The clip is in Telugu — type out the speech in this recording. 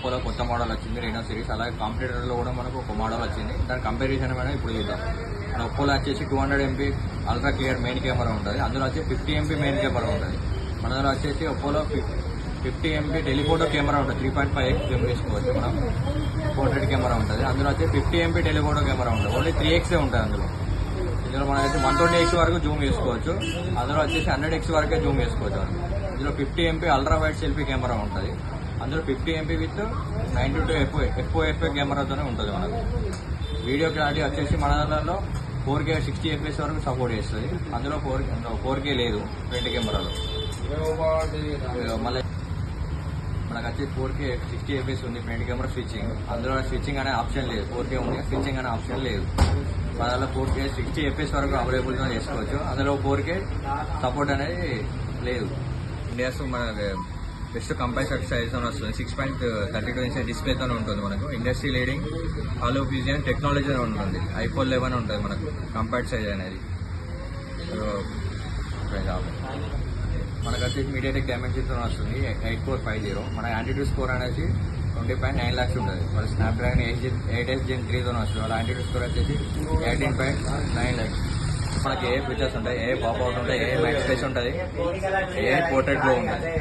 ఒప్పోలో కొత్త మోడల్ వచ్చింది రెనో సిరీస్. అలాగే కాంపిటేటర్లో కూడా మనకు ఒక మోడల్ వచ్చింది. దాని కంపారిజన్ అనేది ఇప్పుడు చూద్దాం. మన ఒప్పోలో వచ్చేసి 200 MP ultra clear main camera ఉంటుంది. అందులో వచ్చి 50 MP మెయిన్ కెమెరా ఉంటుంది. మన దగ్గర వచ్చేసి ఒప్పోలో 50 MP టెలిఫోటో కెమెరా ఉంటుంది. 3.5x జూమ్ చేసుకోవచ్చు మనం. పోర్ట్రేట్ కెమెరా ఉంటుంది. అందులో వచ్చి 50 MP టెలిఫోటో కెమెరా ఉంటుంది. ఓన్లీ 3x ఉంటుంది అందులో. ఇందులో మనకైతే 120x వరకు జూమ్ చేసుకోవచ్చు. అందులో వచ్చేసి 100x వరకే జూమ్ చేసుకోవచ్చు. ఇందులో 50 MP ultra wide selfie camera ఉంటుంది. అందులో 50 MP విత్ 92 FOF కెమెరాతోనే ఉంటుంది మనకు. వీడియో క్లారిటీ వచ్చేసి మన దాంట్లో 4K 60 FPS వరకు సపోర్ట్ చేస్తుంది. అందులో 4K లేదు ఫ్రంట్ కెమెరాలో. మళ్ళీ మనకు వచ్చి 4K 60 FPS ఉంది ఫ్రంట్ కెమెరా స్విచ్చింగ్. అందులో స్విచ్చింగ్ అనే ఆప్షన్ లేదు. 4K ఉంది, స్విచ్చింగ్ అనే ఆప్షన్ లేదు. మన దాంట్లో 4K 60 FPS వరకు అవైలబుల్గా చేసుకోవచ్చు. అందులో 4K సపోర్ట్ అనేది లేదు. ఇండియాస్ మన బెస్ట్ కంపాక్ట్ సైజ్ అని వస్తుంది. 6.32 ఇంచ్ డిస్ప్లేతో ఉంటుంది మనకు. Industry leading hollow fusion technology ఉంటుంది. iPhone 11 ఉంటుంది మనకు కంపాక్ట్ సైజ్ అనేది. మనకు వచ్చేసి మీడియాటెక్ డైమెన్షన్తో వస్తుంది 8450. మన యాంటిట్యూడ్ స్కోర్ అనేది 20.9 lakhs ఉంటుంది. మన స్నాప్డ్రాగన్ 8S Gen 3తో వస్తుంది. వాళ్ళ యాంటిట్యూడ్ స్కోర్ వచ్చేసి 18.9 lakhs. మనకి ఏ ఫీచర్స్ ఉంటాయి, ఏ పాప్అవుట్ ఉంటాయి, ఏ మ్యాక్స్ స్పేస్ ఉంటుంది, ఏ పోర్ట్రేట్లో ఉంటుంది.